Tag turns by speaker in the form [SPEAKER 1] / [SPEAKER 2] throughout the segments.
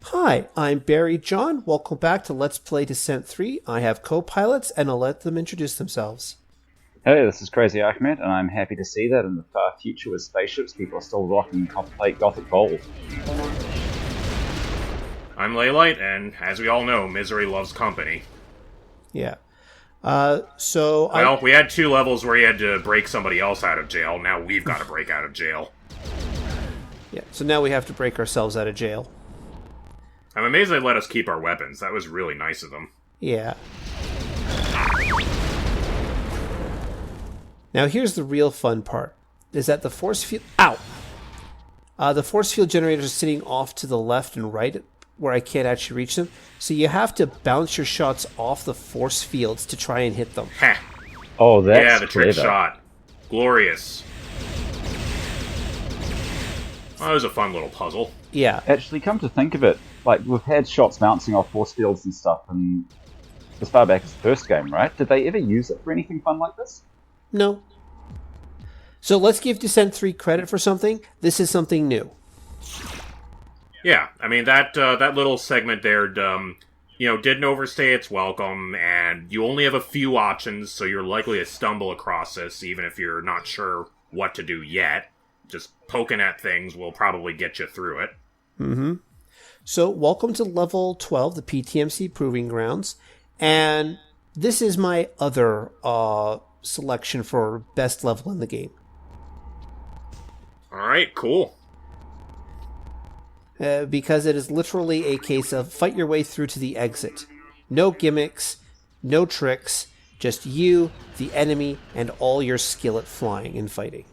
[SPEAKER 1] Hi, I'm Barry John. Welcome back to Let's Play Descent 3. I have co-pilots, and I'll let them introduce themselves.
[SPEAKER 2] Hey, this is Crazy Ahmed, and I'm happy to see that in the far future with spaceships, people are still rocking copper plate gothic gold.
[SPEAKER 3] I'm Laylight, and as we all know, misery loves company.
[SPEAKER 1] Yeah.
[SPEAKER 3] We had 2 levels where you had to break somebody else out of jail. Now we've got to break out of jail.
[SPEAKER 1] Yeah, so now we have to break ourselves out of jail.
[SPEAKER 3] I'm amazed they let us keep our weapons. That was really nice of them.
[SPEAKER 1] Yeah. Now here's the real fun part, is that the force field... Ow! The force field generators are sitting off to the left and right, where I can't actually reach them. So you have to bounce your shots off the force fields to try and hit them.
[SPEAKER 3] Heh.
[SPEAKER 2] Oh, that's
[SPEAKER 3] Yeah, the trick
[SPEAKER 2] clever.
[SPEAKER 3] shot. Glorious. Oh, that was a fun little puzzle.
[SPEAKER 1] Yeah.
[SPEAKER 2] Actually, come to think of it, like, we've had shots bouncing off force fields and stuff and as far back as the first game, right? Did they ever use it for anything fun like this?
[SPEAKER 1] No. So let's give Descent 3 credit for something. This is something new.
[SPEAKER 3] Yeah, I mean, that little segment there, didn't overstay its welcome, and you only have a few options, so you're likely to stumble across this, even if you're not sure what to do yet. Just poking at things will probably get you through it.
[SPEAKER 1] Mm-hmm. So, welcome to level 12, the PTMC Proving Grounds, and this is my other selection for best level in the game.
[SPEAKER 3] Alright, cool.
[SPEAKER 1] Because it is literally a case of fight your way through to the exit. No gimmicks, no tricks, just you, the enemy, and all your skill at flying and fighting.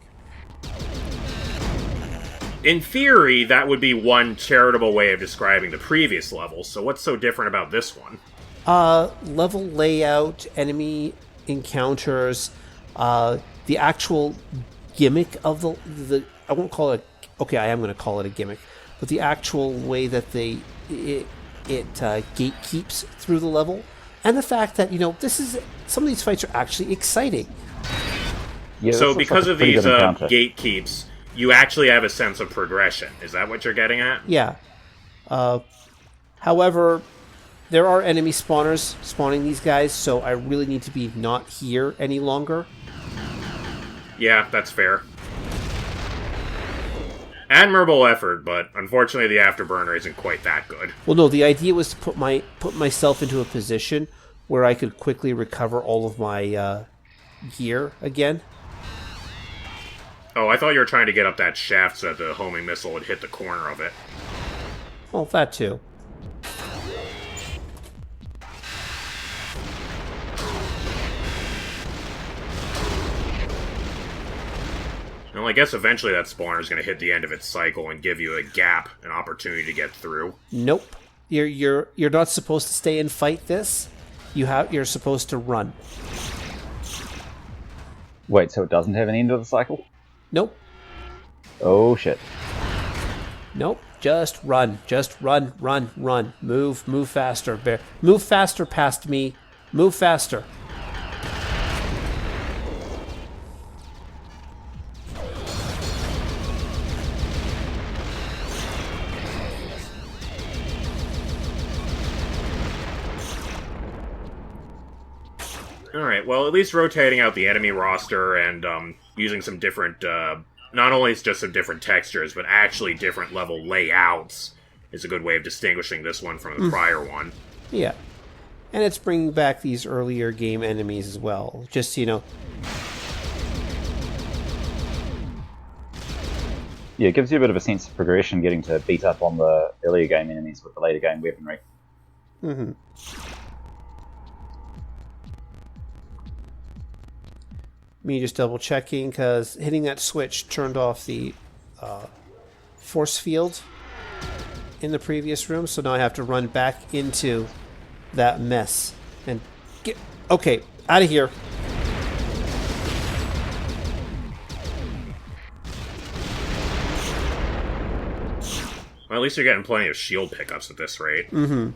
[SPEAKER 3] In theory, that would be one charitable way of describing the previous level, so what's so different about this one?
[SPEAKER 1] Level layout, enemy encounters, the actual gimmick of the I won't call it, okay, I am going to call it a gimmick, but the actual way that it gatekeeps through the level, and the fact that, some of these fights are actually exciting.
[SPEAKER 2] Yeah,
[SPEAKER 3] so because of these
[SPEAKER 2] gatekeeps,
[SPEAKER 3] you actually have a sense of progression. Is that what you're getting at?
[SPEAKER 1] Yeah. However, there are enemy spawners spawning these guys, so I really need to be not here any longer.
[SPEAKER 3] Yeah, that's fair. Admirable effort, but unfortunately the afterburner isn't quite that good.
[SPEAKER 1] Well, no, the idea was to put myself into a position where I could quickly recover all of my gear again.
[SPEAKER 3] Oh, I thought you were trying to get up that shaft so that the homing missile would hit the corner of it.
[SPEAKER 1] Well, that too.
[SPEAKER 3] Well, I guess eventually that spawner is going to hit the end of its cycle and give you a gap, an opportunity to get through.
[SPEAKER 1] Nope. You're not supposed to stay and fight this. You're supposed to run.
[SPEAKER 2] Wait, so it doesn't have an end of the cycle?
[SPEAKER 1] Nope.
[SPEAKER 2] Oh, shit.
[SPEAKER 1] Nope. Just run. Just run, run, run. Move faster, bear. Move faster past me. Move faster.
[SPEAKER 3] Alright, well, at least rotating out the enemy roster and using some different, not only it's just some different textures, but actually different level layouts is a good way of distinguishing this one from the prior one.
[SPEAKER 1] Yeah. And it's bringing back these earlier game enemies as well. Just,
[SPEAKER 2] Yeah, it gives you a bit of a sense of progression getting to beat up on the earlier game enemies with the later game weaponry.
[SPEAKER 1] Mm-hmm. Me just double checking because hitting that switch turned off the force field in the previous room, so now I have to run back into that mess and get out of here.
[SPEAKER 3] Well, at least you're getting plenty of shield pickups at this rate.
[SPEAKER 1] Mm-hmm.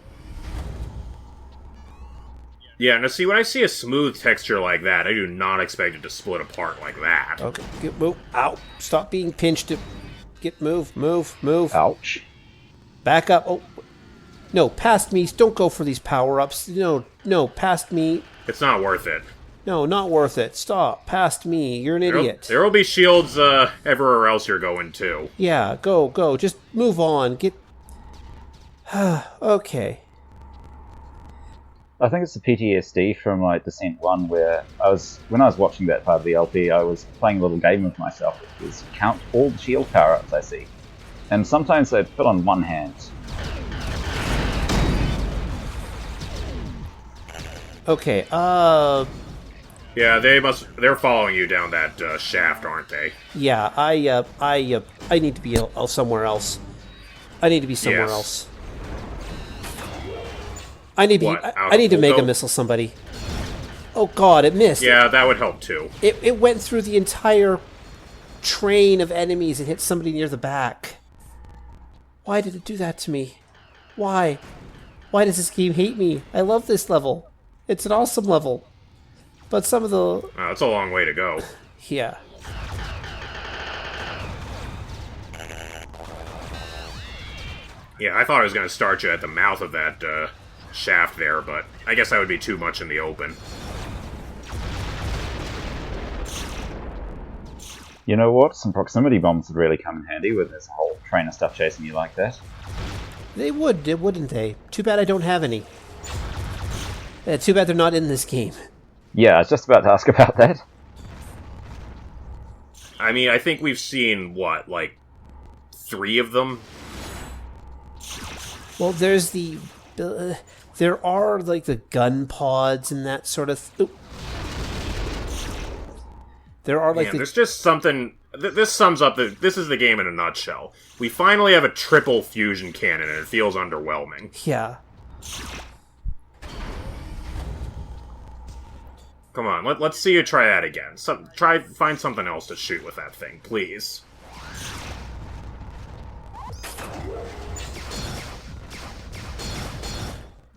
[SPEAKER 3] Yeah, now see, when I see a smooth texture like that, I do not expect it to split apart like that.
[SPEAKER 1] Okay, move. Ow. Stop being pinched. Move.
[SPEAKER 2] Ouch.
[SPEAKER 1] Back up. Oh, No, past me. Don't go for these power-ups. No, past me.
[SPEAKER 3] It's not worth it.
[SPEAKER 1] No, not worth it. Stop. Past me. You're an idiot.
[SPEAKER 3] There will be shields everywhere else you're going to.
[SPEAKER 1] Yeah, go. Just move on. Get... Okay.
[SPEAKER 2] I think it's the PTSD from like Descent 1 where when I was watching that part of the LP, I was playing a little game with myself, which was count all the shield power-ups I see. And sometimes they'd fit on one hand.
[SPEAKER 1] Okay,
[SPEAKER 3] Yeah, they're following you down that shaft, aren't they?
[SPEAKER 1] yeah, I need to be somewhere else. I need to be somewhere
[SPEAKER 3] Yes.
[SPEAKER 1] else. I need to
[SPEAKER 3] What,
[SPEAKER 1] be,
[SPEAKER 3] out
[SPEAKER 1] I
[SPEAKER 3] of
[SPEAKER 1] need to mega
[SPEAKER 3] Volko?
[SPEAKER 1] missile somebody. Oh god, it missed.
[SPEAKER 3] Yeah, that would help too.
[SPEAKER 1] It went through the entire train of enemies and hit somebody near the back. Why did it do that to me? Why? Why does this game hate me? I love this level. It's an awesome level. But some of the...
[SPEAKER 3] It's a long way to go.
[SPEAKER 1] Yeah.
[SPEAKER 3] Yeah, I thought I was going to start you at the mouth of that shaft there, but I guess that would be too much in the open.
[SPEAKER 2] You know what? Some proximity bombs would really come in handy when there's a whole train of stuff chasing you like that.
[SPEAKER 1] They would, wouldn't they? Too bad I don't have any. Too bad they're not in this game.
[SPEAKER 2] Yeah, I was just about to ask about that.
[SPEAKER 3] I mean, I think we've seen, what, like 3 of them?
[SPEAKER 1] Well, there's the... there are, like, the gun pods and that sort of... There are, like,
[SPEAKER 3] Man, there's just something... This sums up this is the game in a nutshell. We finally have a triple fusion cannon, and it feels underwhelming.
[SPEAKER 1] Yeah.
[SPEAKER 3] Come on, let's see you try that again. Find something else to shoot with that thing, please.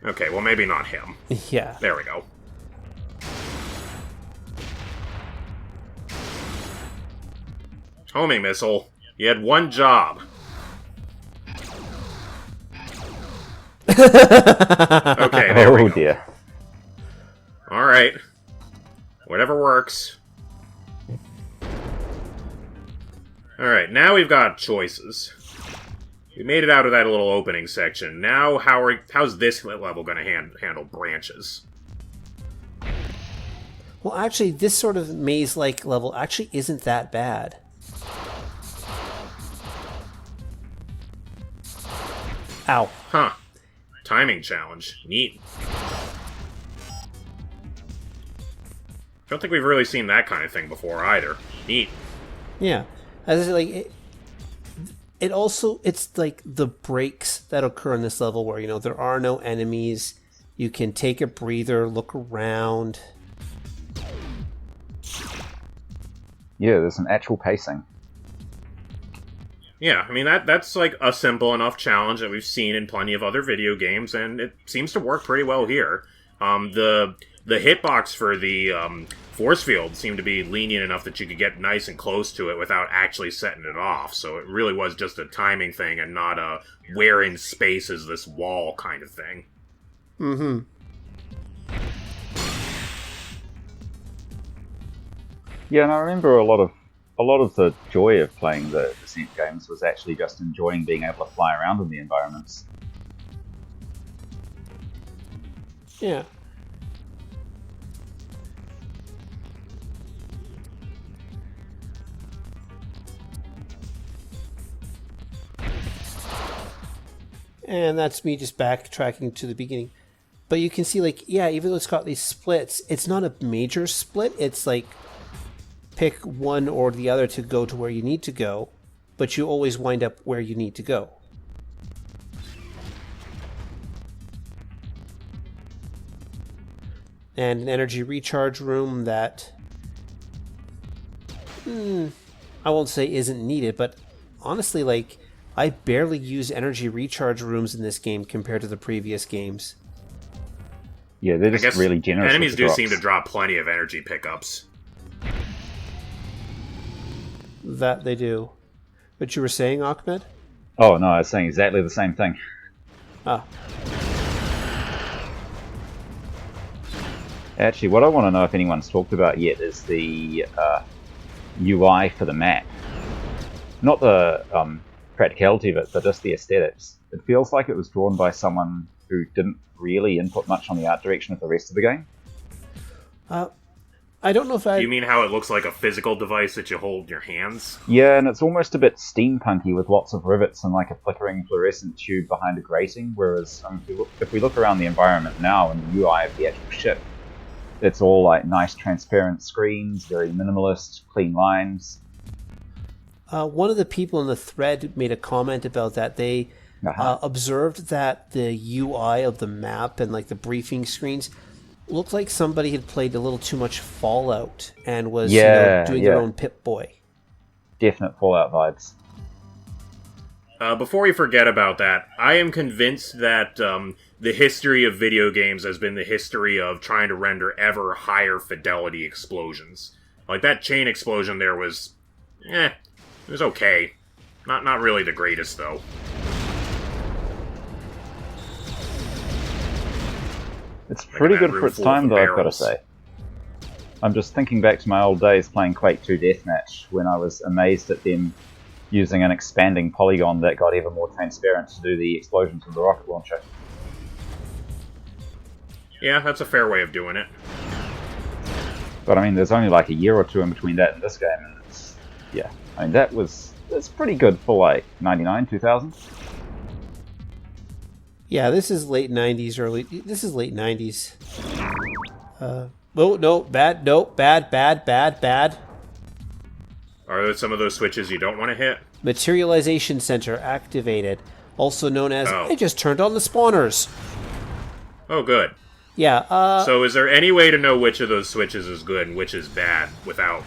[SPEAKER 3] Okay, well maybe not him.
[SPEAKER 1] Yeah.
[SPEAKER 3] There we go. Homing missile. You had one job. Okay, there we
[SPEAKER 2] Oh
[SPEAKER 3] go.
[SPEAKER 2] dear.
[SPEAKER 3] Alright. Whatever works. Alright, now we've got choices. We made it out of that little opening section. Now, how's this level going to handle branches?
[SPEAKER 1] Well, actually, this sort of maze-like level actually isn't that bad. Ow.
[SPEAKER 3] Huh. Timing challenge. Neat. Don't think we've really seen that kind of thing before either. Neat.
[SPEAKER 1] Yeah. As I say, like, it also, it's like the breaks that occur in this level where, you know, there are no enemies. You can take a breather, look around.
[SPEAKER 2] Yeah, there's some actual pacing.
[SPEAKER 3] Yeah, I mean, that's like a simple enough challenge that we've seen in plenty of other video games, and it seems to work pretty well here. The hitbox for the force field seemed to be lenient enough that you could get nice and close to it without actually setting it off, so it really was just a timing thing and not a where in space is this wall kind of thing.
[SPEAKER 1] Mm-hmm.
[SPEAKER 2] Yeah, and I remember a lot of the joy of playing the Descent games was actually just enjoying being able to fly around in the environments.
[SPEAKER 1] Yeah. And that's me just backtracking to the beginning. But you can see, like, yeah, even though it's got these splits, it's not a major split. It's like pick one or the other to go to where you need to go, but you always wind up where you need to go. And an energy recharge room that I won't say isn't needed, but honestly, like, I barely use energy recharge rooms in this game compared to the previous games.
[SPEAKER 2] Yeah, they're
[SPEAKER 3] I
[SPEAKER 2] just
[SPEAKER 3] guess
[SPEAKER 2] really generous.
[SPEAKER 3] enemies
[SPEAKER 2] with the
[SPEAKER 3] do
[SPEAKER 2] drops.
[SPEAKER 3] seem to drop plenty of energy pickups.
[SPEAKER 1] That they do. But you were saying, Ahmed?
[SPEAKER 2] Oh no, I was saying exactly the same thing.
[SPEAKER 1] Ah.
[SPEAKER 2] Actually, what I want to know if anyone's talked about yet is the UI for the map. Not the practicality of it, but just the aesthetics. It feels like it was drawn by someone who didn't really input much on the art direction of the rest of the game.
[SPEAKER 1] I don't know if
[SPEAKER 3] You mean how it looks like a physical device that you hold in your hands?
[SPEAKER 2] Yeah, and it's almost a bit steampunky with lots of rivets and like a flickering fluorescent tube behind a grating, whereas if we look around the environment now and the UI of the actual ship, it's all like nice transparent screens, very minimalist, clean lines.
[SPEAKER 1] One of the people in the thread made a comment about that. They observed that the UI of the map and like the briefing screens looked like somebody had played a little too much Fallout and was doing their own Pip-Boy.
[SPEAKER 2] Definite Fallout vibes.
[SPEAKER 3] Before we forget about that, I am convinced that the history of video games has been the history of trying to render ever higher fidelity explosions. Like that chain explosion there was, it was okay. Not really the greatest though.
[SPEAKER 2] It's pretty good for its time, though, I've got to say. I'm just thinking back to my old days playing Quake 2 Deathmatch, when I was amazed at them using an expanding polygon that got even more transparent to do the explosions of the rocket launcher.
[SPEAKER 3] Yeah, that's a fair way of doing it.
[SPEAKER 2] But I mean, there's only like a year or two in between that and this game, and it's, I mean, that's pretty good for like 99, 2000.
[SPEAKER 1] Yeah, this is late 90s, this is late 90s. No, bad.
[SPEAKER 3] Are there some of those switches you don't want to hit?
[SPEAKER 1] Materialization Center activated, also known as, I just turned on the spawners.
[SPEAKER 3] Oh, good.
[SPEAKER 1] Yeah,
[SPEAKER 3] So is there any way to know which of those switches is good and which is bad without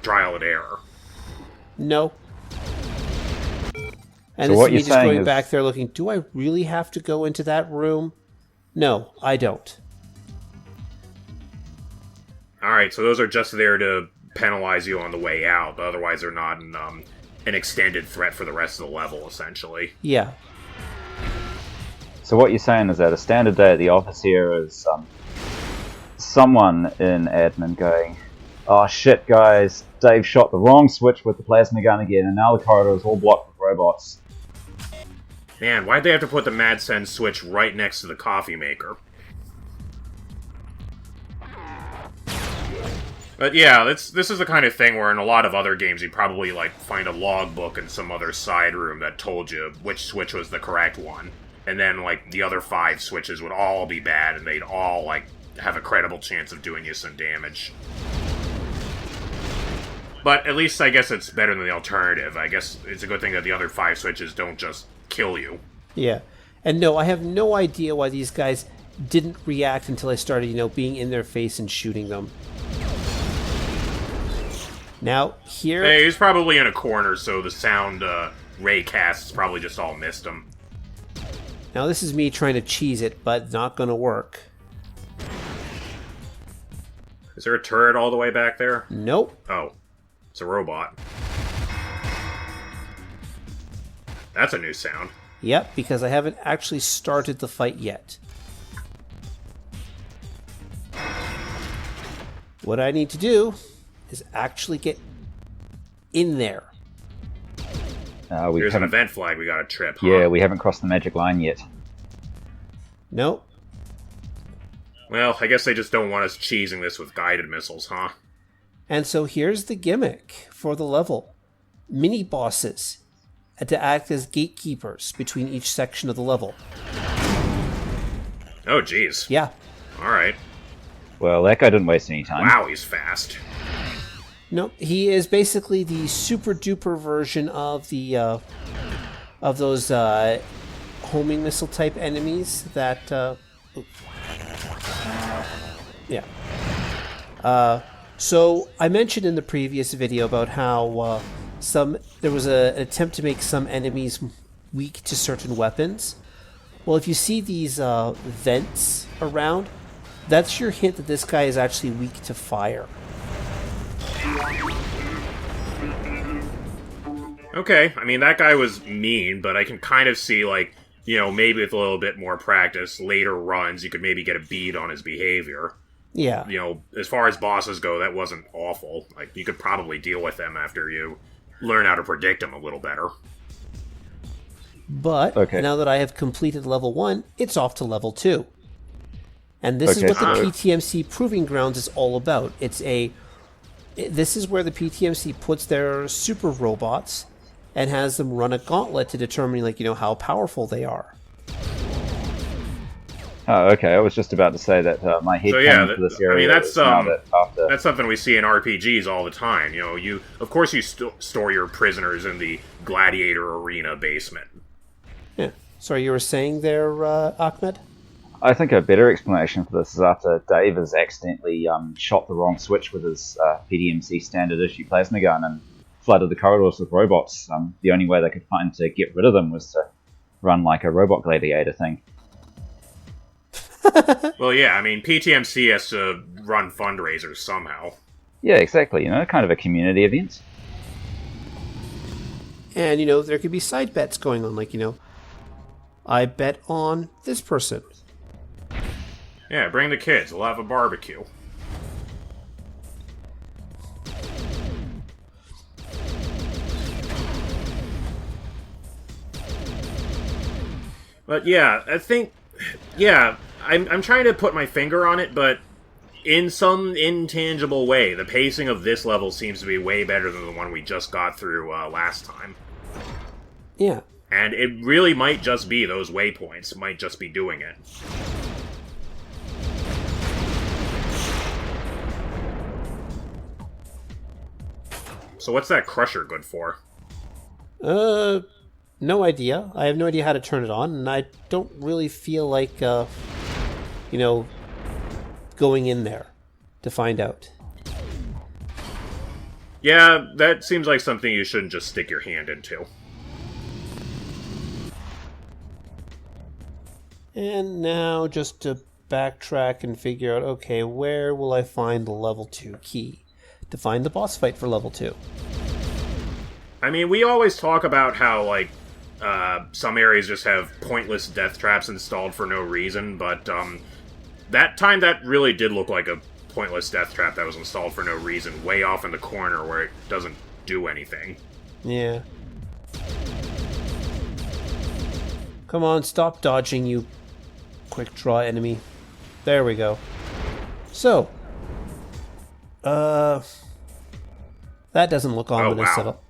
[SPEAKER 3] trial and error?
[SPEAKER 1] No. And
[SPEAKER 2] So
[SPEAKER 1] this
[SPEAKER 2] what
[SPEAKER 1] is me
[SPEAKER 2] you're
[SPEAKER 1] just
[SPEAKER 2] saying
[SPEAKER 1] going
[SPEAKER 2] is,
[SPEAKER 1] back there looking, do I really have to go into that room? No, I don't.
[SPEAKER 3] Alright, so those are just there to penalize you on the way out, but otherwise they're not an extended threat for the rest of the level, essentially.
[SPEAKER 1] Yeah.
[SPEAKER 2] So what you're saying is that a standard day at the office here is someone in admin going, "Oh shit, guys, Dave shot the wrong switch with the plasma gun again, and now the corridor is all blocked with robots."
[SPEAKER 3] Man, why'd they have to put the MadSense switch right next to the coffee maker? But yeah, this is the kind of thing where in a lot of other games you'd probably like find a logbook in some other side room that told you which switch was the correct one. And then like the other 5 switches would all be bad and they'd all like have a credible chance of doing you some damage. But at least I guess it's better than the alternative. I guess it's a good thing that the other 5 switches don't just kill you.
[SPEAKER 1] Yeah. And no, I have no idea why these guys didn't react until I started, being in their face and shooting them. Now, here...
[SPEAKER 3] Hey, he's probably in a corner, so the sound ray casts probably just all missed him.
[SPEAKER 1] Now, this is me trying to cheese it, but not going to work.
[SPEAKER 3] Is there a turret all the way back there?
[SPEAKER 1] Nope.
[SPEAKER 3] Oh. It's a robot. That's a new sound.
[SPEAKER 1] Yep, because I haven't actually started the fight yet. What I need to do is actually get in there.
[SPEAKER 3] Here's an event flag we gotta trip, huh?
[SPEAKER 2] Yeah, we haven't crossed the magic line yet.
[SPEAKER 1] Nope.
[SPEAKER 3] Well, I guess they just don't want us cheesing this with guided missiles, huh?
[SPEAKER 1] And so here's the gimmick for the level. Mini-bosses to act as gatekeepers between each section of the level.
[SPEAKER 3] Oh, jeez.
[SPEAKER 1] Yeah.
[SPEAKER 3] Alright.
[SPEAKER 2] Well, that guy didn't waste any time.
[SPEAKER 3] Wow, he's fast.
[SPEAKER 1] No, he is basically the super-duper version of the of those homing missile type enemies that... yeah. So I mentioned in the previous video about how there was an attempt to make some enemies weak to certain weapons. Well, if you see these vents around, that's your hint that this guy is actually weak to fire.
[SPEAKER 3] Okay, I mean, that guy was mean, but I can kind of see, like, maybe with a little bit more practice, later runs, you could maybe get a bead on his behavior.
[SPEAKER 1] Yeah.
[SPEAKER 3] As far as bosses go, that wasn't awful. Like, you could probably deal with them after you learn how to predict them a little better.
[SPEAKER 1] But now that I have completed level 1, it's off to level 2. And this is what the PTMC Proving Grounds is all about. This is where the PTMC puts their super robots and has them run a gauntlet to determine, how powerful they are.
[SPEAKER 2] Oh, okay. I was just about to say that my head for this area.
[SPEAKER 3] That's something we see in RPGs all the time. You store your prisoners in the gladiator arena basement.
[SPEAKER 1] Yeah. Sorry, you were saying there, Ahmed?
[SPEAKER 2] I think a better explanation for this is after Dave has accidentally shot the wrong switch with his PTMC standard issue plasma gun and flooded the corridors with robots. The only way they could find to get rid of them was to run like a robot gladiator thing.
[SPEAKER 3] Well, yeah, PTMC has to run fundraisers somehow.
[SPEAKER 2] Yeah, exactly. Kind of a community event.
[SPEAKER 1] And, there could be side bets going on, I bet on this person.
[SPEAKER 3] Yeah, bring the kids. We'll have a barbecue. But yeah, I think... Yeah, I'm trying to put my finger on it, but in some intangible way, the pacing of this level seems to be way better than the one we just got through last time.
[SPEAKER 1] Yeah.
[SPEAKER 3] And it really might just be those waypoints. Might just be doing it. So what's that crusher good for?
[SPEAKER 1] No idea. I have no idea how to turn it on, and I don't really feel like, going in there to find out.
[SPEAKER 3] Yeah, that seems like something you shouldn't just stick your hand into.
[SPEAKER 1] And now, just to backtrack and figure out, okay, where will I find the level 2 key to find the boss fight for level 2?
[SPEAKER 3] We always talk about how, some areas just have pointless death traps installed for no reason, but, that time that really did look like a pointless death trap that was installed for no reason, way off in the corner where it doesn't do anything.
[SPEAKER 1] Yeah. Come on, stop dodging, you quick draw enemy. There we go. So, that doesn't look ominous at all.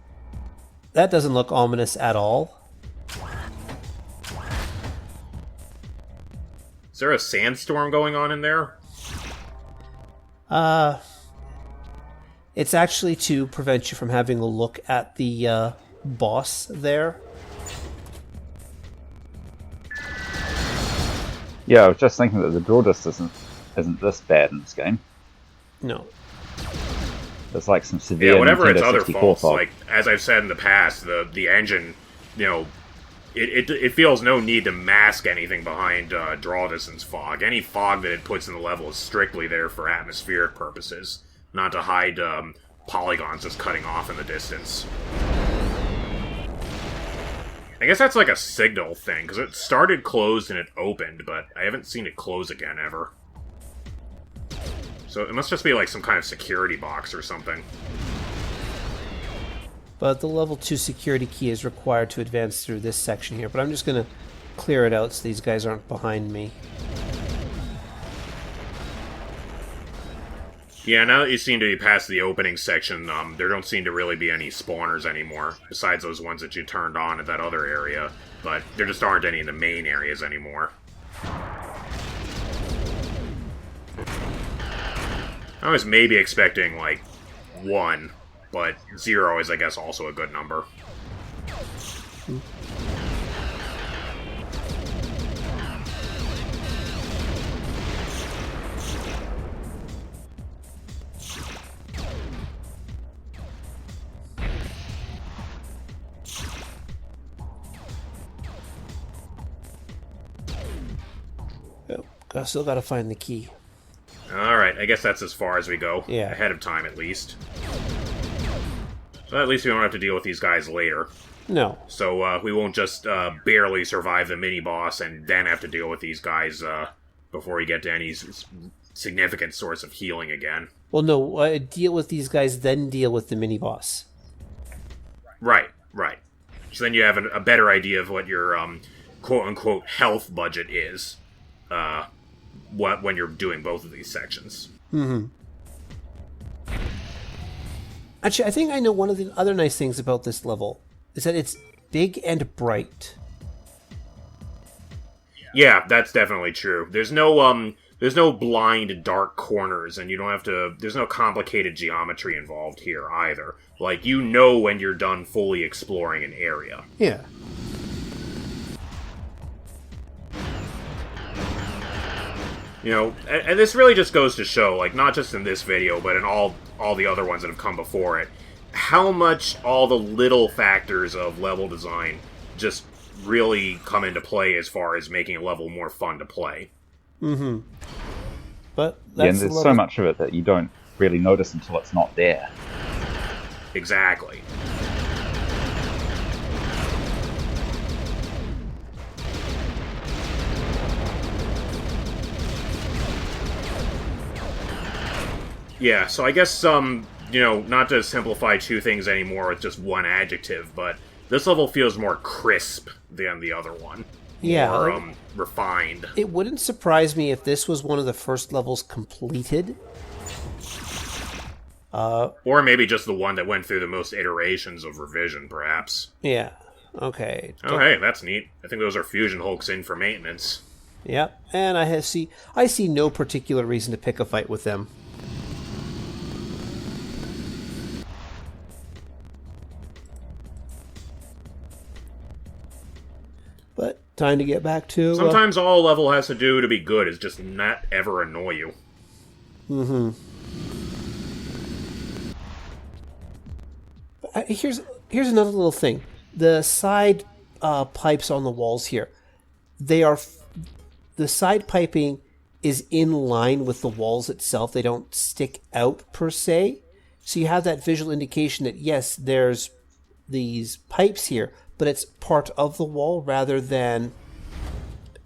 [SPEAKER 1] That doesn't look ominous at all.
[SPEAKER 3] Is there a sandstorm going on in there?
[SPEAKER 1] It's actually to prevent you from having a look at the boss there.
[SPEAKER 2] Yeah, I was just thinking that the draw distance isn't this bad in this game.
[SPEAKER 1] No.
[SPEAKER 2] There's like some severe
[SPEAKER 3] whatever its other
[SPEAKER 2] 64
[SPEAKER 3] faults,
[SPEAKER 2] fog.
[SPEAKER 3] like as I've said in the past, the engine, it feels no need to mask anything behind draw distance fog. Any fog that it puts in the level is strictly there for atmospheric purposes, not to hide polygons just cutting off in the distance. I guess that's like a signal thing, because it started closed and it opened, but I haven't seen it close again ever. So it must just be like some kind of security box or something.
[SPEAKER 1] But the level 2 security key is required to advance through this section here, but I'm just going to clear it out so these guys aren't behind me.
[SPEAKER 3] Yeah, now that you seem to be past the opening section, there don't seem to really be any spawners anymore, besides those ones that you turned on at that other area, but there just aren't any in the main areas anymore. I was maybe expecting, like, 1, but 0 is, I guess, also a good number.
[SPEAKER 1] I still gotta find the key.
[SPEAKER 3] Alright, I guess that's as far as we go.
[SPEAKER 1] Yeah.
[SPEAKER 3] Ahead of time, at least. So at least we don't have to deal with these guys later.
[SPEAKER 1] No.
[SPEAKER 3] So we won't just barely survive the mini-boss and then have to deal with these guys before we get to any significant source of healing again.
[SPEAKER 1] Well, no. Deal with these guys, then deal with the mini boss.
[SPEAKER 3] Right. So then you have a better idea of what your quote-unquote health budget is when you're doing both of these sections.
[SPEAKER 1] Actually, I think I know one of the other nice things about this level is that it's big and bright.
[SPEAKER 3] Yeah, that's definitely true. There's no blind dark corners, and you don't have to. There's no complicated geometry involved here either. Like, you know when you're done fully exploring an area.
[SPEAKER 1] Yeah.
[SPEAKER 3] You know, and this really just goes to show, like, not just in this video, but in all the other ones that have come before it, how much all the little factors of level design just really come into play as far as making a level more fun to play.
[SPEAKER 1] But
[SPEAKER 2] and there's so much of it that you don't really notice until it's not there.
[SPEAKER 3] Exactly. Yeah, so I guess, not to simplify two things anymore with just one adjective, but this level feels more crisp than the other one.
[SPEAKER 1] Yeah.
[SPEAKER 3] More, refined.
[SPEAKER 1] It wouldn't surprise me if this was one of the first levels completed.
[SPEAKER 3] Or maybe just the one that went through the most iterations of revision, perhaps.
[SPEAKER 1] Yeah. Okay.
[SPEAKER 3] Oh, hey, that's neat. I think those are Fusion Hulks in for maintenance.
[SPEAKER 1] Yep. And I see no particular reason to pick a fight with them. But time to get back to...
[SPEAKER 3] Sometimes all a level has to do to be good is just not ever annoy you.
[SPEAKER 1] Here's another little thing. The side pipes on the walls here, the side piping is in line with the walls itself. They don't stick out per se. So you have that visual indication that, yes, there's these pipes here, but it's part of the wall rather than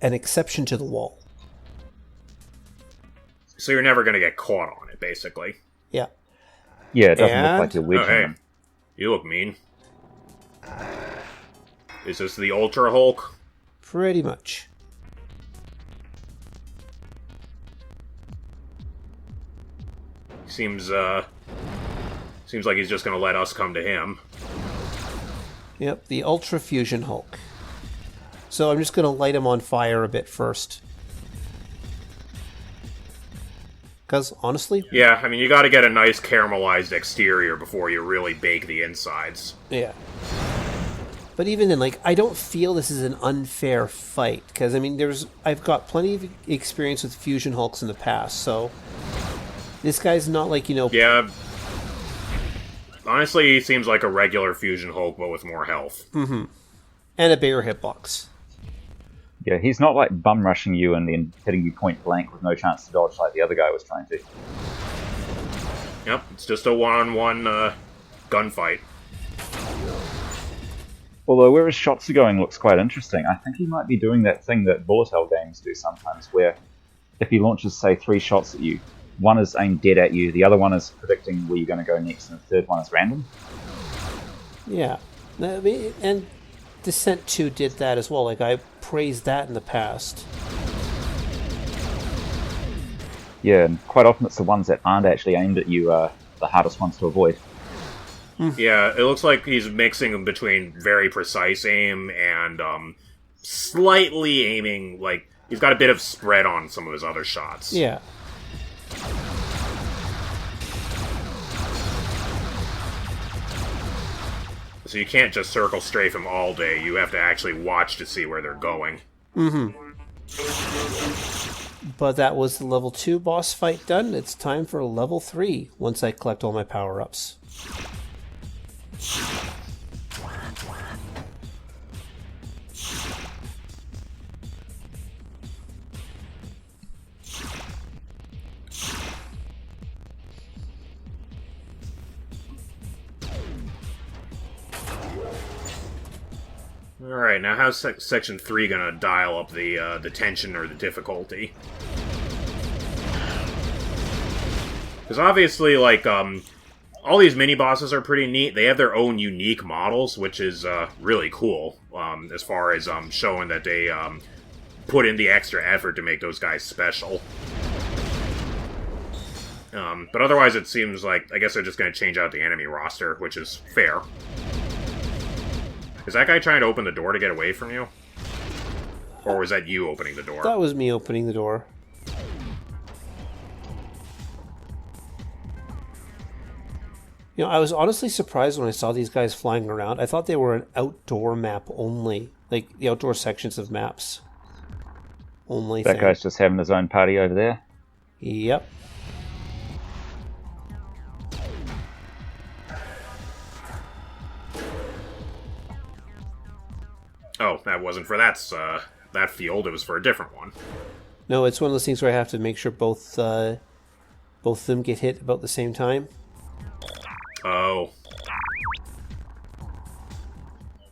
[SPEAKER 1] an exception to the wall.
[SPEAKER 3] So you're never going to get caught on it, basically.
[SPEAKER 1] Yeah.
[SPEAKER 2] Yeah, it doesn't look like you're wedging them.
[SPEAKER 3] You look mean. Is this the Ultra Hulk?
[SPEAKER 1] Pretty much.
[SPEAKER 3] Seems like he's just going to let us come to him.
[SPEAKER 1] Yep, the Ultra Fusion Hulk. So I'm just going to light him on fire a bit first. Because, honestly...
[SPEAKER 3] Yeah, I mean, you gotta get a nice caramelized exterior before you really bake the insides.
[SPEAKER 1] Yeah. But even then, I don't feel this is an unfair fight. Because, I mean, I've got plenty of experience with Fusion Hulks in the past, so... This guy's not
[SPEAKER 3] Yeah. Honestly, he seems like a regular Fusion Hulk, but with more health.
[SPEAKER 1] Mm-hmm. And a bigger hitbox.
[SPEAKER 2] Yeah, he's not bum rushing you and then hitting you point blank with no chance to dodge like the other guy was trying to.
[SPEAKER 3] Yep, it's just a one-on-one gunfight.
[SPEAKER 2] Although where his shots are going looks quite interesting. I think he might be doing that thing that bullet hell games do sometimes, where if he launches, say, 3 shots at you, one is aimed dead at you, the other one is predicting where you're going to go next, and the third one is random.
[SPEAKER 1] Yeah. I mean, and Descent 2 did that as well. I praised that in the past.
[SPEAKER 2] Yeah, and quite often it's the ones that aren't actually aimed at you the hardest ones to avoid.
[SPEAKER 3] Yeah, it looks like he's mixing between very precise aim and slightly aiming, he's got a bit of spread on some of his other shots.
[SPEAKER 1] Yeah.
[SPEAKER 3] So you can't just circle strafe them all day, you have to actually watch to see where they're going.
[SPEAKER 1] Mm-hmm. But that was the level 2 boss fight done. It's time for level 3, once I collect all my power-ups.
[SPEAKER 3] Alright, now how's Section 3 gonna dial up the tension or the difficulty? Because obviously, like, all these mini-bosses are pretty neat. They have their own unique models, which is really cool, as far as showing that they put in the extra effort to make those guys special. But otherwise it seems like, I guess they're just going to change out the enemy roster, which is fair. Is that guy trying to open the door to get away from you? Or was that you opening the door?
[SPEAKER 1] That was me opening the door. You know, I was honestly surprised when I saw these guys flying around. I thought they were an outdoor map only. Like, the outdoor sections of maps. Only
[SPEAKER 2] That
[SPEAKER 1] thing.
[SPEAKER 2] guy's just having his own party over there.
[SPEAKER 1] Yep.
[SPEAKER 3] Oh, that wasn't for that field, it was for a different one.
[SPEAKER 1] No, it's one of those things where I have to make sure both of them get hit about the same time.
[SPEAKER 3] Oh.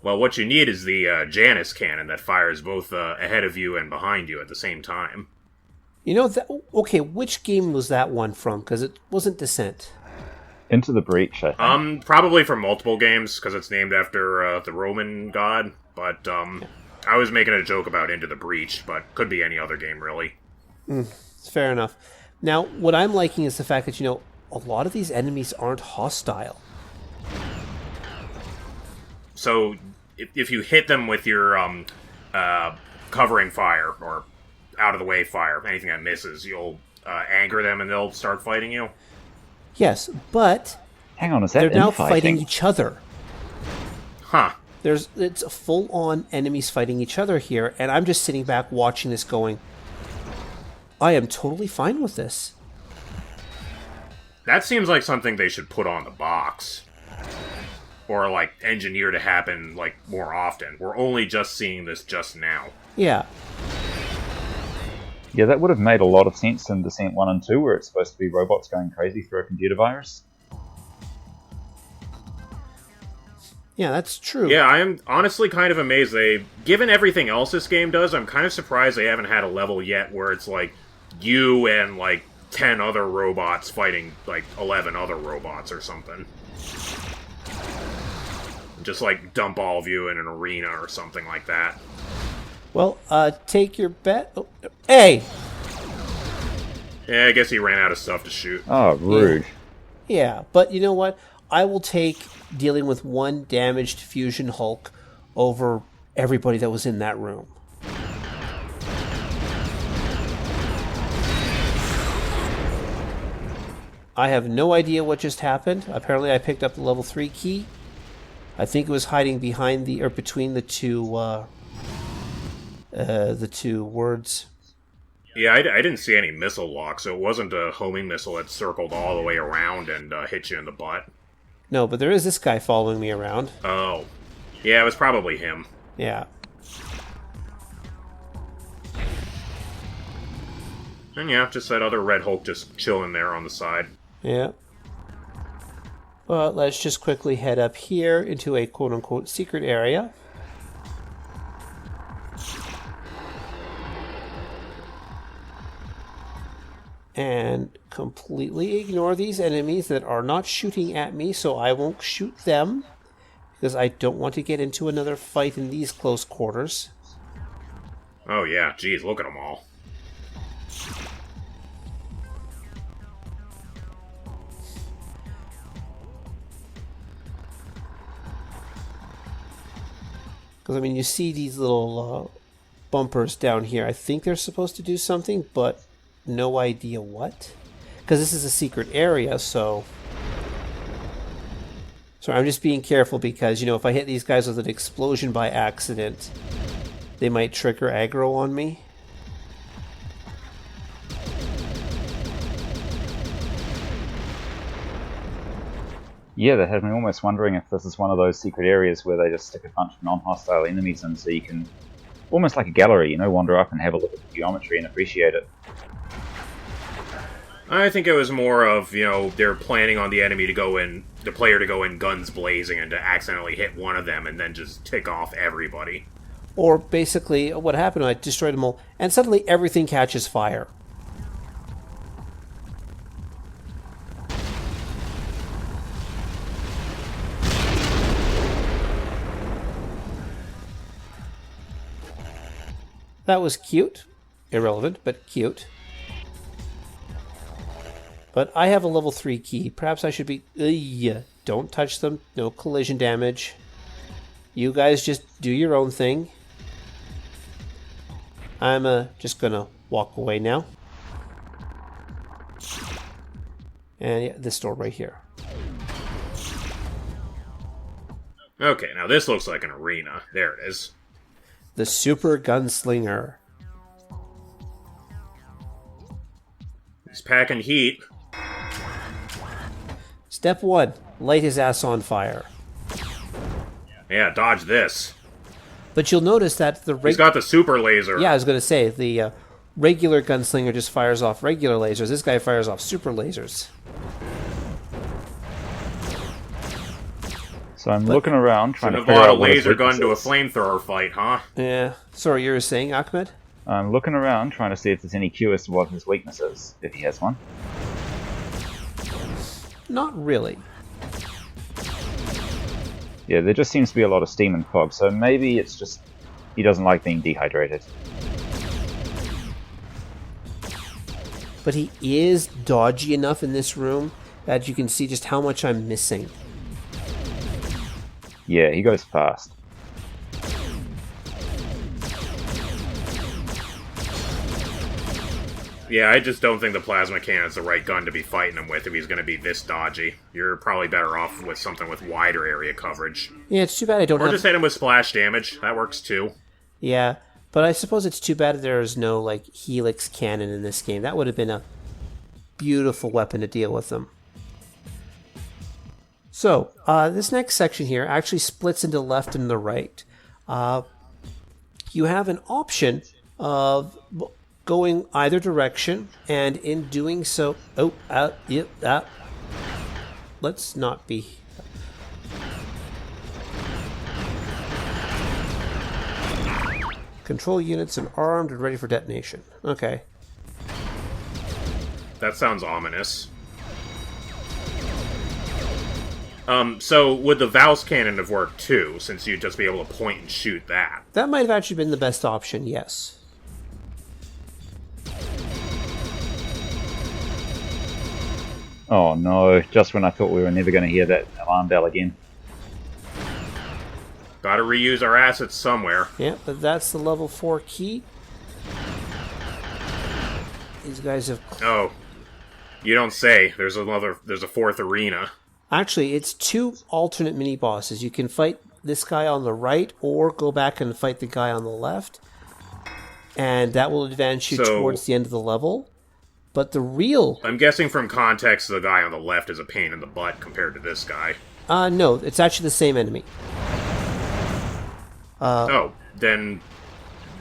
[SPEAKER 3] Well, what you need is the Janus cannon that fires both ahead of you and behind you at the same time.
[SPEAKER 1] You know, okay, which game was that one from? Because it wasn't Descent.
[SPEAKER 2] Into the Breach, I think.
[SPEAKER 3] Probably from multiple games, because it's named after the Roman god, but I was making a joke about Into the Breach, but could be any other game, really.
[SPEAKER 1] It's fair enough. Now, what I'm liking is the fact that, you know, a lot of these enemies aren't hostile.
[SPEAKER 3] So, if you hit them with your covering fire, or out-of-the-way fire, anything that misses, you'll anger them and they'll start fighting you?
[SPEAKER 1] Yes, but
[SPEAKER 2] Hang on, is that
[SPEAKER 1] they're now
[SPEAKER 2] infighting?
[SPEAKER 1] fighting each other.
[SPEAKER 3] Huh.
[SPEAKER 1] It's full-on enemies fighting each other here, and I'm just sitting back watching this going, I am totally fine with this.
[SPEAKER 3] That seems like something they should put on the box. Or, like, engineer to happen, like, more often. We're only just seeing this just now.
[SPEAKER 1] Yeah.
[SPEAKER 2] Yeah, that would have made a lot of sense in Descent 1 and 2, where it's supposed to be robots going crazy through a computer virus.
[SPEAKER 1] Yeah, that's true.
[SPEAKER 3] Yeah, I am honestly kind of amazed. Given everything else this game does, I'm kind of surprised they haven't had a level yet where it's, like, you and, like, 10 other robots fighting, like, 11 other robots or something. Just, like, dump all of you in an arena or something like that.
[SPEAKER 1] Well, take your bet. Oh, hey!
[SPEAKER 3] Yeah, I guess he ran out of stuff to shoot.
[SPEAKER 2] Oh, rude.
[SPEAKER 1] Yeah, but you know what? I will take dealing with one damaged Fusion Hulk over everybody that was in that room. I have no idea what just happened. Apparently I picked up the level 3 key. I think it was hiding behind or between the two words.
[SPEAKER 3] Yeah, I didn't see any missile lock, so it wasn't a homing missile that circled all the way around and hit you in the butt.
[SPEAKER 1] No, but there is this guy following me around.
[SPEAKER 3] Oh. Yeah, it was probably him.
[SPEAKER 1] Yeah.
[SPEAKER 3] And yeah, just that other Red Hulk just chilling there on the side.
[SPEAKER 1] Yeah. But let's just quickly head up here into a quote-unquote secret area. And completely ignore these enemies that are not shooting at me, so I won't shoot them, because I don't want to get into another fight in these close quarters.
[SPEAKER 3] Oh yeah, geez, look at them all.
[SPEAKER 1] Because, I mean, you see these little bumpers down here. I think they're supposed to do something, but no idea what. Because this is a secret area, so... So I'm just being careful because, you know, if I hit these guys with an explosion by accident, they might trigger aggro on me.
[SPEAKER 2] Yeah, that had me almost wondering if this is one of those secret areas where they just stick a bunch of non-hostile enemies in so you can, almost like a gallery, you know, wander up and have a look at the geometry and appreciate it.
[SPEAKER 3] I think it was more of, they're planning on the player to go in guns blazing and to accidentally hit one of them and then just tick off everybody.
[SPEAKER 1] Or basically, what happened, I destroyed them all, and suddenly everything catches fire. That was cute. Irrelevant, but cute. But I have a level 3 key. Perhaps I should be... don't touch them. No collision damage. You guys just do your own thing. I'm just going to walk away now. And yeah, this door right here.
[SPEAKER 3] Okay, now this looks like an arena. There it is.
[SPEAKER 1] The Super Gunslinger.
[SPEAKER 3] He's packing heat.
[SPEAKER 1] Step 1. Light his ass on fire.
[SPEAKER 3] Yeah, dodge this.
[SPEAKER 1] But you'll notice that
[SPEAKER 3] He's got the super laser.
[SPEAKER 1] Yeah, I was going to say, the regular gunslinger just fires off regular lasers. This guy fires off super lasers.
[SPEAKER 2] So I'm looking around trying to
[SPEAKER 3] Should
[SPEAKER 2] figure
[SPEAKER 3] have bought a
[SPEAKER 2] out what his
[SPEAKER 3] laser gun
[SPEAKER 2] weakness
[SPEAKER 3] to a
[SPEAKER 2] is.
[SPEAKER 3] flamethrower fight, huh?
[SPEAKER 1] Yeah. Sorry, you were saying, Ahmed?
[SPEAKER 2] I'm looking around trying to see if there's any cue as to what his weakness is, if he has one.
[SPEAKER 1] Not really.
[SPEAKER 2] Yeah, there just seems to be a lot of steam and fog, so maybe it's just he doesn't like being dehydrated.
[SPEAKER 1] But he is dodgy enough in this room that you can see just how much I'm missing.
[SPEAKER 2] Yeah, he goes fast.
[SPEAKER 3] Yeah, I just don't think the plasma cannon's the right gun to be fighting him with if he's going to be this dodgy. You're probably better off with something with wider area coverage.
[SPEAKER 1] Yeah, it's too bad I don't
[SPEAKER 3] Or
[SPEAKER 1] have...
[SPEAKER 3] just hit him with splash damage. That works too.
[SPEAKER 1] Yeah, but I suppose it's too bad there's no, helix cannon in this game. That would have been a beautiful weapon to deal with them. So, this next section here actually splits into left and the right. You have an option of going either direction, and in doing so... let's not be... Control units are armed and ready for detonation. Okay.
[SPEAKER 3] That sounds ominous. So would the Vals cannon have worked too, since you'd just be able to point and shoot that?
[SPEAKER 1] That might have actually been the best option, yes.
[SPEAKER 2] Oh no, just when I thought we were never going to hear that alarm bell again.
[SPEAKER 3] Gotta reuse our assets somewhere.
[SPEAKER 1] Yeah, but that's the level 4 key. These guys have...
[SPEAKER 3] Oh. You don't say. There's a fourth arena.
[SPEAKER 1] Actually, it's 2 alternate mini-bosses. You can fight this guy on the right, or go back and fight the guy on the left. And that will advance you towards the end of the level. But the real...
[SPEAKER 3] I'm guessing from context, the guy on the left is a pain in the butt compared to this guy.
[SPEAKER 1] No, it's actually the same enemy.
[SPEAKER 3] Then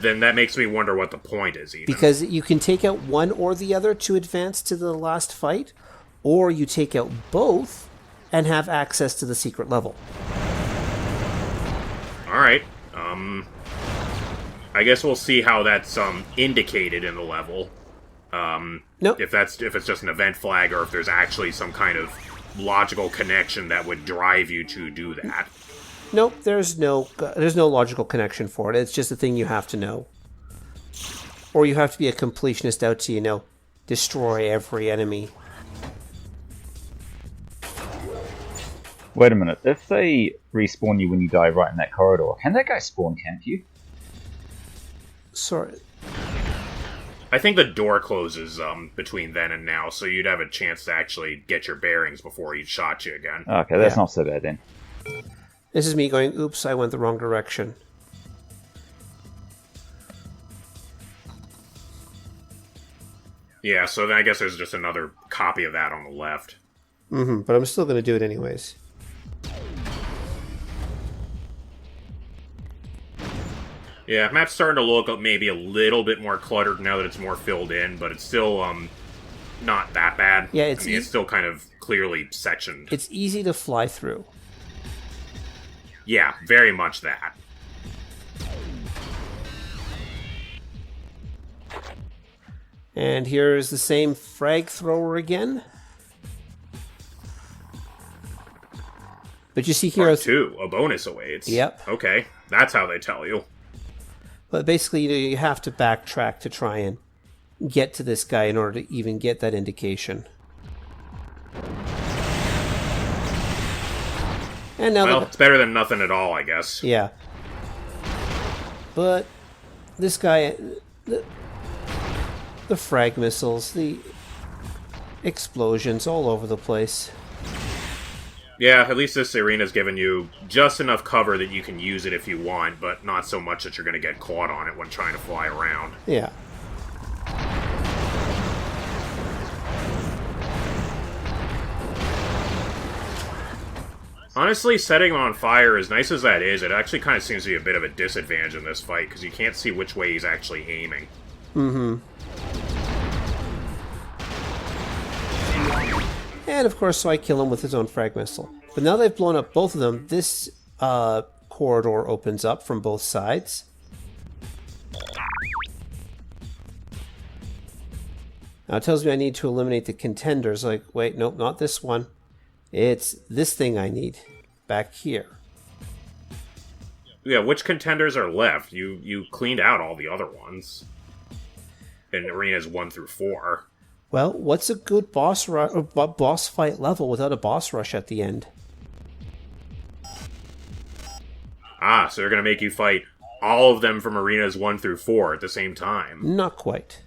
[SPEAKER 3] that makes me wonder what the point is, even.
[SPEAKER 1] Because you can take out one or the other to advance to the last fight, or you take out both and have access to the secret level.
[SPEAKER 3] Alright. I guess we'll see how that's indicated in the level.
[SPEAKER 1] Nope.
[SPEAKER 3] If it's just an event flag, or if there's actually some kind of logical connection that would drive you to do that.
[SPEAKER 1] Nope, there's no logical connection for it. It's just a thing you have to know. Or you have to be a completionist out to, destroy every enemy.
[SPEAKER 2] Wait a minute, if they respawn you when you die right in that corridor, can that guy spawn camp you?
[SPEAKER 1] Sorry.
[SPEAKER 3] I think the door closes between then and now, so you'd have a chance to actually get your bearings before he shot you again.
[SPEAKER 2] Okay, that's not so bad then.
[SPEAKER 1] This is me going, oops, I went the wrong direction.
[SPEAKER 3] Yeah, so then I guess there's just another copy of that on the left.
[SPEAKER 1] But I'm still going to do it anyways.
[SPEAKER 3] Yeah, map's starting to look maybe a little bit more cluttered now that it's more filled in, but it's still not that bad.
[SPEAKER 1] Yeah,
[SPEAKER 3] it's still kind of clearly sectioned.
[SPEAKER 1] It's easy to fly through.
[SPEAKER 3] Yeah, very much that.
[SPEAKER 1] And here's the same frag thrower again. But you see here...
[SPEAKER 3] Part 2, a bonus awaits.
[SPEAKER 1] Yep.
[SPEAKER 3] Okay, that's how they tell you.
[SPEAKER 1] But basically, you have to backtrack to try and get to this guy in order to even get that indication. And now
[SPEAKER 3] well, it's better than nothing at all, I guess.
[SPEAKER 1] Yeah. But this guy... The frag missiles, the explosions all over the place.
[SPEAKER 3] Yeah, at least this arena's given you just enough cover that you can use it if you want, but not so much that you're going to get caught on it when trying to fly around.
[SPEAKER 1] Yeah.
[SPEAKER 3] Honestly, setting them on fire, as nice as that is, it actually kind of seems to be a bit of a disadvantage in this fight, because you can't see which way he's actually aiming.
[SPEAKER 1] Mm-hmm. And of course, so I kill him with his own frag missile. But now they've blown up both of them, this corridor opens up from both sides. Now it tells me I need to eliminate the contenders. Like, wait, nope, not this one. It's this thing I need back here.
[SPEAKER 3] Yeah, which contenders are left? You cleaned out all the other ones in arenas 1 through 4.
[SPEAKER 1] Well, what's a good boss fight level without a boss rush at the end?
[SPEAKER 3] Ah, so they're going to make you fight all of them from arenas 1 through 4 at the same time.
[SPEAKER 1] Not quite.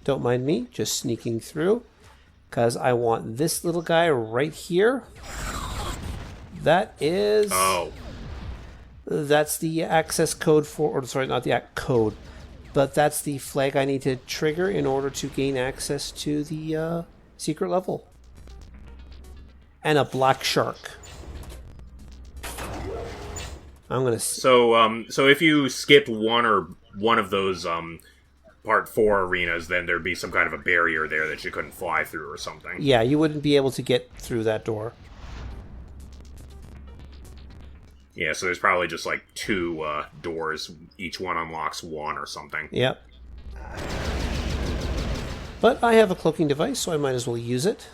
[SPEAKER 1] Don't mind me, just sneaking through, because I want this little guy right here. That is...
[SPEAKER 3] Oh.
[SPEAKER 1] That's the access code for... Or sorry, not the code. But that's the flag I need to trigger in order to gain access to the secret level. And a black shark. I'm gonna...
[SPEAKER 3] So if you skipped one of those Part 4 arenas, then there'd be some kind of a barrier there that you couldn't fly through or something.
[SPEAKER 1] Yeah, you wouldn't be able to get through that door.
[SPEAKER 3] Yeah, so there's probably just like 2 doors. Each one unlocks 1 or something.
[SPEAKER 1] Yep. But I have a cloaking device, so I might as well use it.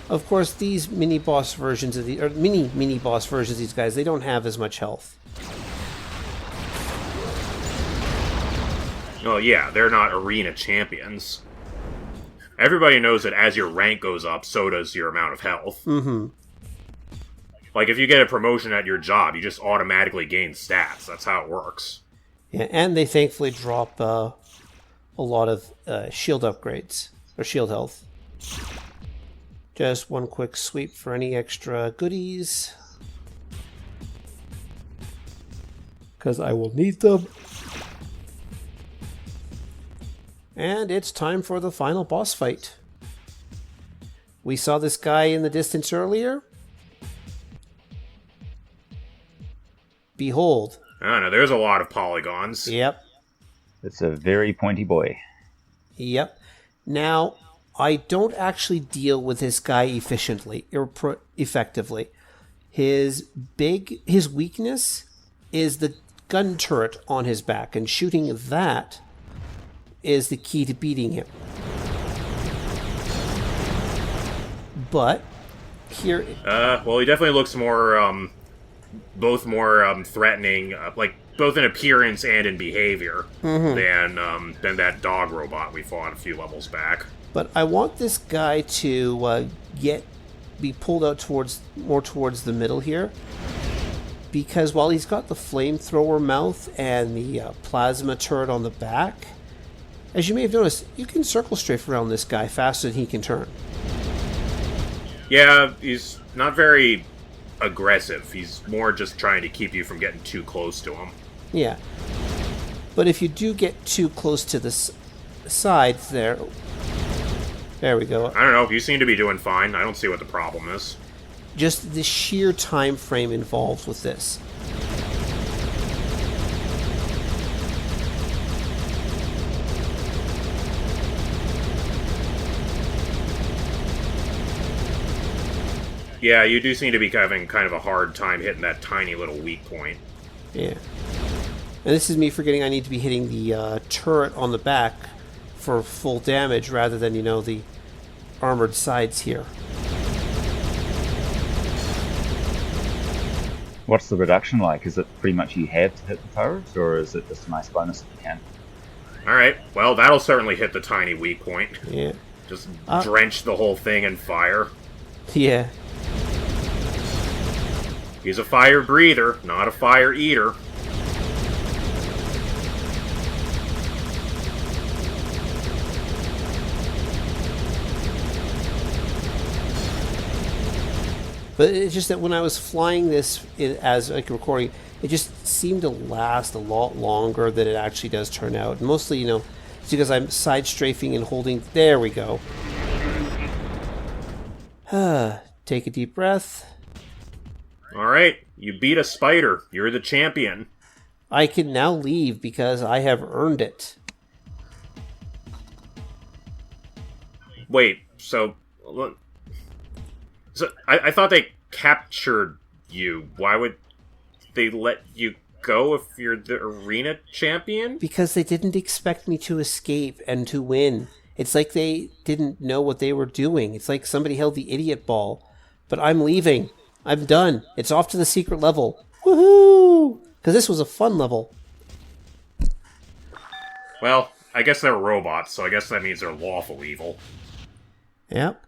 [SPEAKER 1] Of course, these mini-boss versions of the... Or mini-boss versions of these guys, they don't have as much health.
[SPEAKER 3] Well, yeah, they're not arena champions. Everybody knows that as your rank goes up, so does your amount of health.
[SPEAKER 1] Mm-hmm.
[SPEAKER 3] Like, if you get a promotion at your job, you just automatically gain stats. That's how it works.
[SPEAKER 1] Yeah, and they thankfully drop a lot of shield upgrades, or shield health. Just one quick sweep for any extra goodies. Because I will need them. And it's time for the final boss fight. We saw this guy in the distance earlier. Behold.
[SPEAKER 3] I don't know, there's a lot of polygons.
[SPEAKER 1] Yep.
[SPEAKER 2] It's a very pointy boy.
[SPEAKER 1] Yep. Now, I don't actually deal with this guy efficiently or effectively. His weakness is the gun turret on his back, and shooting that is the key to beating him. But here,
[SPEAKER 3] well, he definitely looks more, both more threatening, like both in appearance and in behavior, than that dog robot we fought a few levels back.
[SPEAKER 1] But I want this guy to be pulled out more towards the middle here, because while he's got the flamethrower mouth and the plasma turret on the back, as you may have noticed, you can circle strafe around this guy faster than he can turn.
[SPEAKER 3] Yeah, he's not very aggressive. He's more just trying to keep you from getting too close to him.
[SPEAKER 1] Yeah. But if you do get too close to the sides there, There we go.
[SPEAKER 3] I don't know. You seem to be doing fine. I don't see what the problem is.
[SPEAKER 1] Just the sheer time frame involved with this.
[SPEAKER 3] Yeah, you do seem to be having kind of a hard time hitting that tiny little weak point.
[SPEAKER 1] Yeah. And this is me forgetting I need to be hitting the turret on the back for full damage rather than, the armored sides here.
[SPEAKER 2] What's the reduction like? Is it pretty much you have to hit the turret, or is it just a nice bonus if you can?
[SPEAKER 3] Alright, well, that'll certainly hit the tiny weak point.
[SPEAKER 1] Yeah.
[SPEAKER 3] Just drench the whole thing in fire.
[SPEAKER 1] Yeah.
[SPEAKER 3] He's a fire breather, not a fire eater.
[SPEAKER 1] But it's just that when I was flying this as like a recording, it just seemed to last a lot longer than it actually does turn out. And mostly, it's because I'm side strafing and holding. There we go. Take a deep breath.
[SPEAKER 3] Alright, you beat a spider. You're the champion.
[SPEAKER 1] I can now leave because I have earned it.
[SPEAKER 3] Wait, so I thought they captured you. Why would they let you go if you're the arena champion?
[SPEAKER 1] Because they didn't expect me to escape and to win. It's like they didn't know what they were doing. It's like somebody held the idiot ball. But I'm leaving. I'm done. It's off to the secret level. Woohoo! Because this was a fun level.
[SPEAKER 3] Well, I guess they're robots, so I guess that means they're lawful evil.
[SPEAKER 1] Yep.